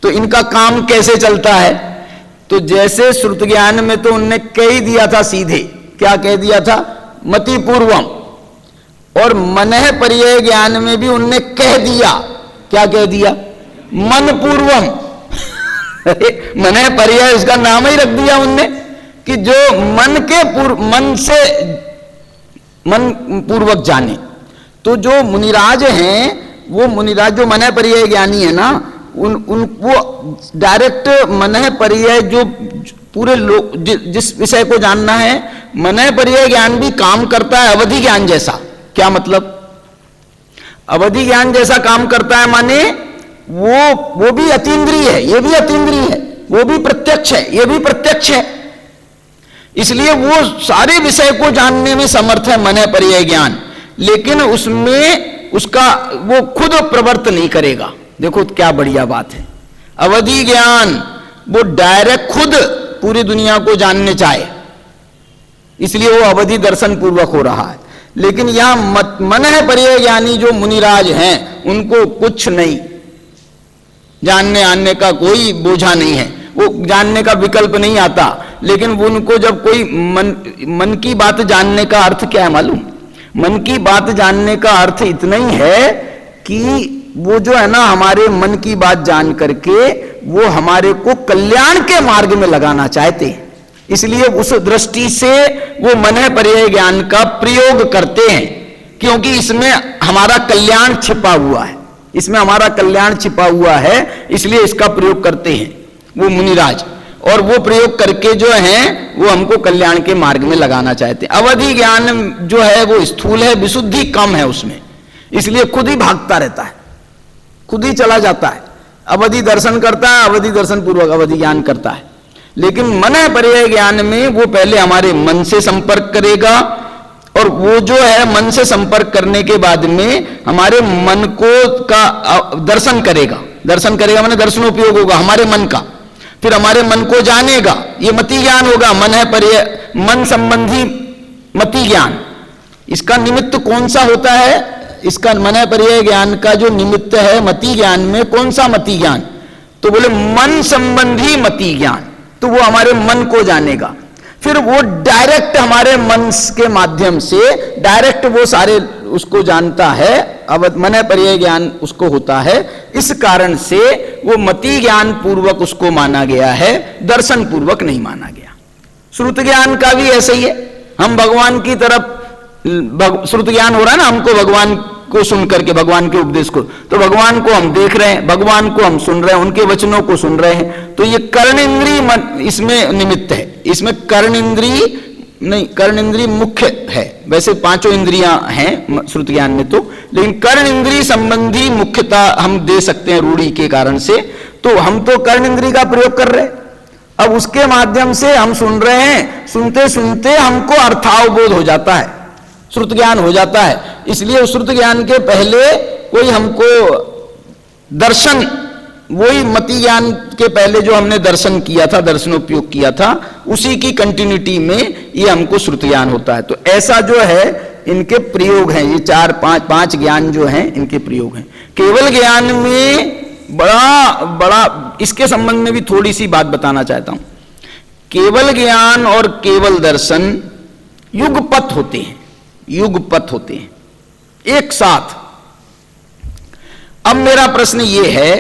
तो इनका काम कैसे चलता है? तो जैसे श्रुत ज्ञान में तो उनने कह ही दिया था सीधे, क्या कह दिया था? मति पूर्वम। और मनः पर्यय ज्ञान में भी उनने कह दिया, क्या कह दिया? मन पूर्वम। मनः पर्यय उसका नाम ही रख दिया उनने कि जो मन से मन पूर्वक जाने। तो जो मुनिराज हैं, वो मुनिराज जो मनः पर्यय ज्ञानी है ना, वो डायरेक्ट मनः पर्यय जो पूरे लोग जिस विषय को जानना है, मनः पर्यय ज्ञान भी काम करता है अवधि ज्ञान जैसा। क्या मतलब? अवधि ज्ञान जैसा काम करता है माने वो भी अतीन्द्रिय है, ये भी अतीन्द्रिय है, वो भी प्रत्यक्ष है, ये भी प्रत्यक्ष है। इसलिए वो सारे विषय को जानने में समर्थ है मनः पर्यय ज्ञान, लेकिन उसमें उसका वो खुद प्रवर्त नहीं करेगा। देखो क्या बढ़िया बात है। अवधि ज्ञान वो डायरेक्ट खुद पूरी दुनिया को जानने चाहे, इसलिए वो अवधि दर्शन पूर्वक हो रहा है। लेकिन यहां मनः पर्यय ज्ञानी जो मुनिराज हैं, उनको कुछ नहीं, जानने आने का कोई बोझा नहीं है, वो जानने का विकल्प नहीं आता। लेकिन उनको जब कोई मन की बात जानने का अर्थ क्या है मालूम? मन की बात जानने का अर्थ इतना ही है कि वो जो है ना, हमारे मन की बात जान करके वो हमारे को कल्याण के मार्ग में लगाना चाहते हैं। इसलिए उस दृष्टि से वो मनः पर्यय ज्ञान का प्रयोग करते हैं, क्योंकि इसमें हमारा कल्याण छिपा हुआ है, इसमें हमारा कल्याण छिपा हुआ है, इसलिए इसका प्रयोग करते हैं वो मुनिराज। और वो प्रयोग करके जो है वो हमको कल्याण के मार्ग में लगाना चाहते हैं। अवधि ज्ञान जो है वो स्थूल है, विशुद्धि कम है उसमें, इसलिए खुद ही भागता रहता है, खुद ही चला जाता है, अवधि दर्शन करता है, अवधि दर्शन पूर्वक अवधि ज्ञान करता है। लेकिन मनः पर्यय ज्ञान में वो पहले हमारे मन से संपर्क करेगा, और वो जो है मन से संपर्क करने के बाद में हमारे मन को का दर्शन करेगा। दर्शन करेगा माने दर्शनोपयोग होगा हमारे मन का, फिर हमारे मन को जानेगा, ये मति ज्ञान होगा, मनः पर्यय मन संबंधी मति ज्ञान। इसका निमित्त कौन सा होता है? इसका मनः पर्यय ज्ञान का जो निमित्त है मति ज्ञान में, कौन सा मति ज्ञान? तो बोले मन संबंधी मति ज्ञान। तो वो हमारे मन को जानेगा, फिर वो डायरेक्ट हमारे मन के माध्यम से डायरेक्ट वो सारे उसको जानता है, अब मनः पर्यय ज्ञान उसको होता है। इस कारण से वो मति ज्ञान पूर्वक उसको माना गया है, दर्शन पूर्वक नहीं माना गया। श्रुत ज्ञान का भी ऐसे ही है, हम भगवान की तरफ श्रुत ज्ञान हो रहा है ना, हमको भगवान को सुन करके, भगवान के उपदेश को, तो भगवान को हम देख रहे हैं, भगवान को हम सुन रहे हैं, उनके वचनों को सुन रहे हैं। तो ये कर्णेंद्रिय इसमें निमित्त है, इसमें कर्णेंद्रिय नहीं, कर्णेंद्रिय मुख्य है। वैसे पांचों इंद्रियां हैं श्रुत ज्ञान में तो, लेकिन कर्णेंद्रिय संबंधी मुख्यता हम दे सकते हैं रूढ़ी के कारण से। तो हम तो कर्णेंद्रिय का प्रयोग कर रहे हैं, अब उसके माध्यम से हम सुन रहे हैं, सुनते सुनते हमको अर्थावबोध हो जाता है, श्रुत ज्ञान हो जाता है। इसलिए श्रुत ज्ञान के पहले कोई हमको दर्शन, वही मति ज्ञान के पहले जो हमने दर्शन किया था, दर्शनोपयोग किया था, उसी की कंटिन्यूटी में ये हमको श्रुत ज्ञान होता है। तो ऐसा जो है इनके प्रयोग हैं, ये चार पांच ज्ञान जो हैं इनके प्रयोग हैं। केवल ज्ञान में बड़ा इसके संबंध में भी थोड़ी सी बात बताना चाहता हूं। केवल ज्ञान और केवल दर्शन युगपत होते हैं, युगपत होते हैं एक साथ। अब मेरा प्रश्न ये है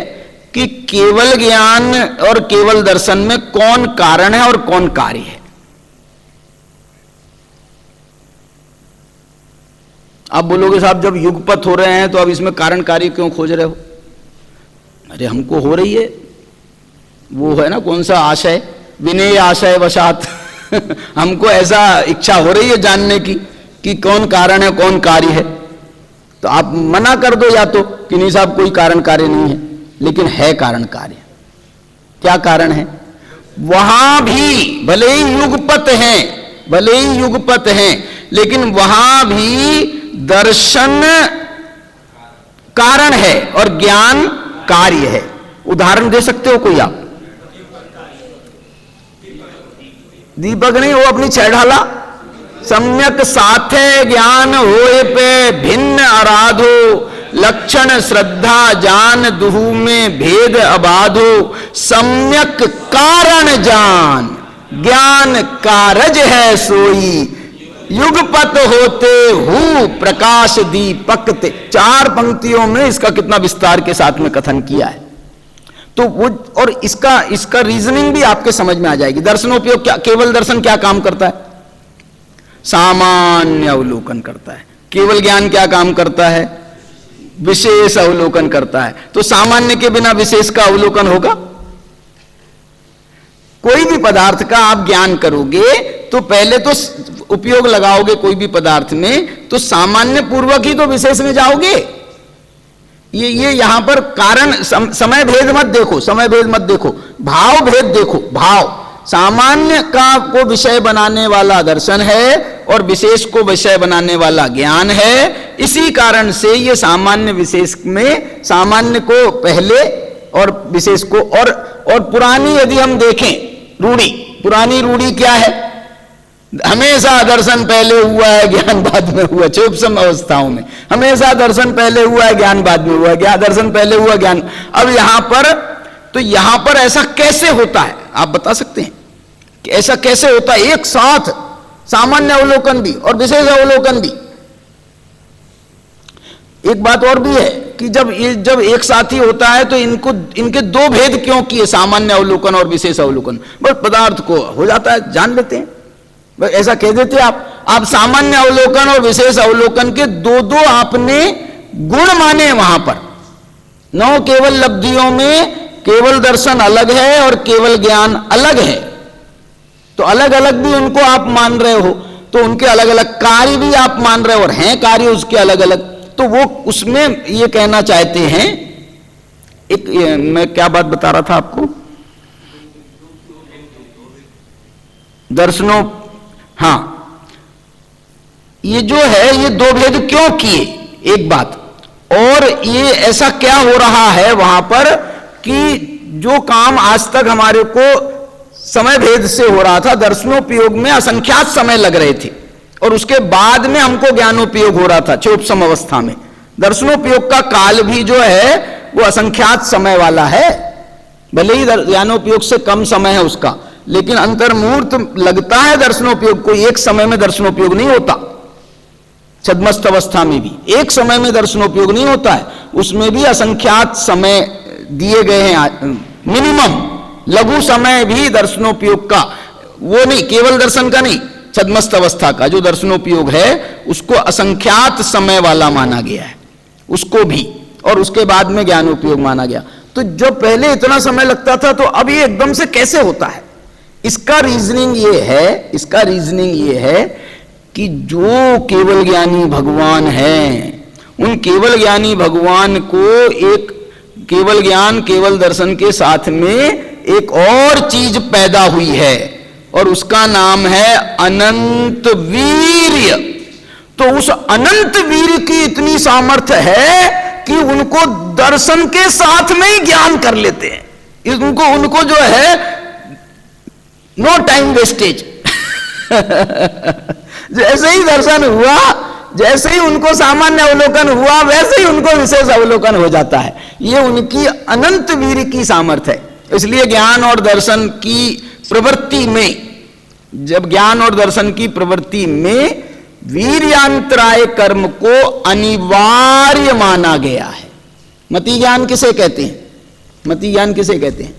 कि केवल ज्ञान और केवल दर्शन में कौन कारण है और कौन कार्य है? आप बोलोगे साहब जब युगपत हो रहे हैं तो अब इसमें कारण कार्य क्यों खोज रहे हो? अरे हमको हो रही है, वो है ना कौन सा आशय, विनय आशय वशात हमको ऐसा इच्छा हो रही है जानने की कि कौन कारण है कौन कार्य है। तो आप मना कर दो या तो कि नहीं साहब कोई कारण कार्य नहीं है, लेकिन है कारण कार्य। क्या कारण है? वहां भी भले ही युगपत हैं, भले ही युगपत हैं, लेकिन वहां भी दर्शन कारण है और ज्ञान कार्य है। उदाहरण दे सकते हो कोई आप? दीपक नहीं, वो अपनी छह ढाला। सम्यक साथे ज्ञान होए पे भिन्न आराधो, लक्षण श्रद्धा जान दुहु में भेद अबाधो, सम्यक कारण जान ज्ञान कारज है सोई, युगपत होते हु प्रकाश दीपक ते। 4 पंक्तियों में इसका कितना विस्तार के साथ में कथन किया है। तो वो और इसका रीजनिंग भी आपके समझ में आ जाएगी। दर्शनोपयोग क्या, केवल दर्शन क्या काम करता है? सामान्य अवलोकन करता है। केवल ज्ञान क्या काम करता है? विशेष अवलोकन करता है। तो सामान्य के बिना विशेष का अवलोकन होगा? कोई भी पदार्थ का आप ज्ञान करोगे तो पहले तो उपयोग लगाओगे कोई भी पदार्थ में, तो सामान्य पूर्वक ही तो विशेष में जाओगे। ये यहां पर कारण समय भेद मत देखो, समय भेद मत देखो, भाव भेद देखो। भाव सामान्य का को विषय बनाने वाला दर्शन है और विशेष को विषय बनाने वाला ज्ञान है। इसी कारण से ये सामान्य विशेष में सामान्य को पहले और विशेष को और पुरानी यदि हम देखें रूढ़ी, पुरानी रूढ़ी क्या है? हमेशा दर्शन पहले हुआ है ज्ञान बाद में हुआ। चोपसम अवस्थाओं में हमेशा दर्शन पहले हुआ है ज्ञान बाद में हुआ, दर्शन पहले हुआ ज्ञान। अब यहां पर तो यहां पर ऐसा कैसे होता है आप बता सकते हैं कि ऐसा कैसे होता है एक साथ सामान्य अवलोकन भी और विशेष अवलोकन भी? एक बात और भी है कि जब एक साथ ही होता है तो इनके 2 भेद क्यों किए, सामान्य अवलोकन और विशेष अवलोकन? बस पदार्थ को हो जाता है, जान लेते हैं, बस ऐसा कह देते आप सामान्य अवलोकन और विशेष अवलोकन के 2 आपने गुण माने वहां पर। 9 केवल लब्धियों में केवल दर्शन अलग है और केवल ज्ञान अलग है, तो अलग अलग भी उनको आप मान रहे हो, तो उनके अलग अलग कार्य भी आप मान रहे हो और हैं कार्य उसके अलग अलग। तो वो उसमें ये कहना चाहते हैं, मैं क्या बात बता रहा था आपको? दर्शनों, हाँ, ये जो है ये 2 भेद क्यों किए एक बात, और ये ऐसा क्या हो रहा है वहां पर कि जो काम आज तक हमारे को समय भेद से हो रहा था, दर्शनोपयोग में असंख्यात समय लग रहे थे और उसके बाद में हमको ज्ञानोपयोग हो रहा था चोपसम अवस्था में। दर्शनोपयोग का काल भी जो है वो असंख्यात समय वाला है, भले ही ज्ञानोपयोग से कम समय है उसका, लेकिन अंतर्मूर्त लगता है दर्शनोपयोग को। एक समय में दर्शनोपयोग नहीं होता, छद्मस्त अवस्था में भी एक समय में दर्शनोपयोग नहीं होता है, उसमें भी असंख्यात समय दिए गए हैं। मिनिमम लघु समय भी दर्शनोपयोग का, वो नहीं केवल दर्शन का नहीं, छद्मस्त अवस्था का जो दर्शनोपयोग है उसको असंख्यात समय वाला माना गया है, उसको भी, और उसके बाद में ज्ञानोपयोग माना गया। तो जो पहले इतना समय लगता था तो अब ये एकदम से कैसे होता है? इसका रीजनिंग ये है कि जो केवल ज्ञानी भगवान हैं, उन केवल ज्ञानी भगवान को एक केवल ज्ञान केवल दर्शन के साथ में एक और चीज पैदा हुई है और उसका नाम है अनंत वीर्य। तो उस अनंत वीर्य की इतनी सामर्थ्य है कि उनको दर्शन के साथ में ही ज्ञान कर लेते हैं। उनको जो है नो टाइम वेस्टेज जैसे ही दर्शन हुआ, जैसे ही उनको सामान्य अवलोकन हुआ, वैसे ही उनको विशेष अवलोकन हो जाता है। ये उनकी अनंत वीर्य की सामर्थ्य है। इसलिए ज्ञान और दर्शन की प्रवृत्ति में, जब ज्ञान और दर्शन की प्रवृत्ति में वीर्यांतराय कर्म को अनिवार्य माना गया है। मति ज्ञान किसे कहते हैं? मति ज्ञान किसे कहते हैं?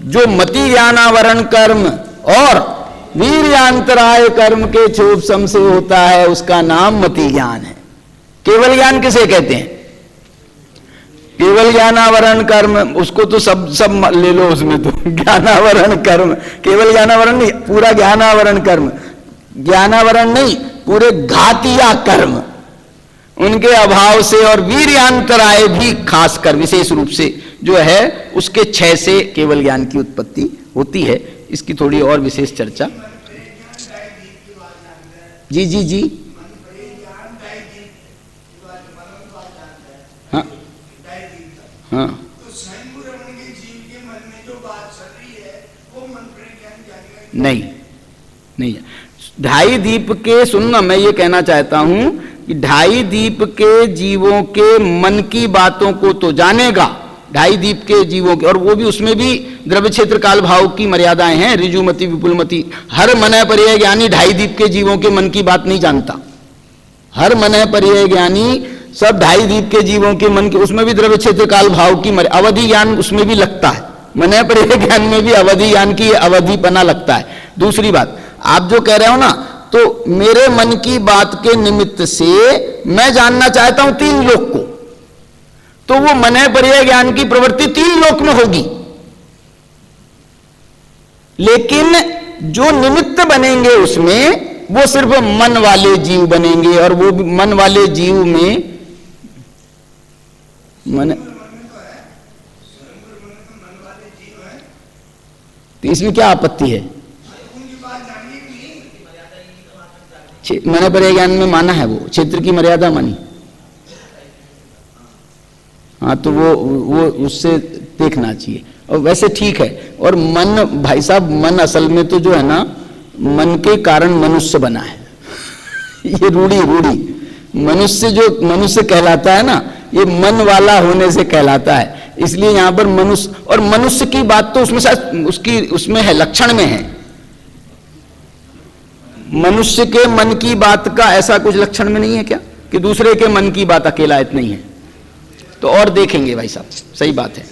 जो मति ज्ञानावरण कर्म और वीर्यांतराय कर्म के छोपसम से होता है उसका नाम मति ज्ञान है। केवल ज्ञान किसे कहते हैं? केवल ज्ञानावरण कर्म, उसको तो सब ले लो, उसमें तो ज्ञानावरण कर्म, केवल ज्ञानावरण नहीं, पूरा ज्ञानावरण कर्म, ज्ञानावरण नहीं, पूरे घातिया कर्म, उनके अभाव से, और वीर्यांतराय भी खासकर विशेष रूप से जो है उसके 6 से केवल ज्ञान की उत्पत्ति होती है। इसकी थोड़ी और विशेष चर्चा जी जी जी, हाँ हाँ, नहीं नहीं, ढाई दीप के, सुनना मैं ये कहना चाहता हूं कि ढाई दीप के जीवों के मन की बातों को तो जानेगा, ढाई दीप के जीवों के, और वो भी उसमें भी द्रव्य क्षेत्र काल भाव की मर्यादाएं हैं, ऋजुमति विपुलमति। हर मनः पर्याय ज्ञानी ढाई दीप के जीवों के मन की बात नहीं जानता। हर मनः पर्याय ज्ञानी सब ढाई दीप के जीवों के मन के, उसमें भी द्रव्य क्षेत्र काल भाव की अवधि ज्ञान उसमें भी लगता है, मनः पर्याय ज्ञान में भी अवधि ज्ञान की अवधिपना लगता है। दूसरी बात, आप जो कह रहे हो ना, तो मेरे मन की बात के निमित्त से मैं जानना चाहता हूं तीन लोक को, तो वो मनः पर्याय ज्ञान की प्रवृत्ति तीन लोक में होगी, लेकिन जो निमित्त बनेंगे उसमें वो सिर्फ मन वाले जीव बनेंगे, और वो मन वाले जीव में मन, तो इसमें क्या आपत्ति है? मनः पर्याय ज्ञान में माना है, वो क्षेत्र की मर्यादा मानी। हाँ, तो वो उससे देखना चाहिए। और वैसे ठीक है, और मन, भाई साहब, मन असल में तो जो है ना, मन के कारण मनुष्य बना है। ये रूढ़ी मनुष्य, जो मनुष्य कहलाता है ना, ये मन वाला होने से कहलाता है। इसलिए यहां पर मनुष्य, और मनुष्य की बात तो उसमें शायद उसमें है, लक्षण में है। मनुष्य के मन की बात का ऐसा कुछ लक्षण में नहीं है क्या, कि दूसरे के मन की बात अकेला इतना ही है? तो और देखेंगे भाई साहब, सही बात है।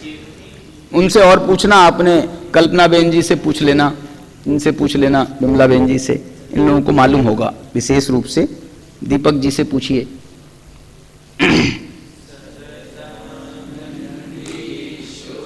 उनसे और पूछना, आपने कल्पना बेन जी से पूछ लेना, इनसे पूछ लेना, बिमला बेन जी से, इन लोगों को मालूम होगा। विशेष रूप से दीपक जी से पूछिए।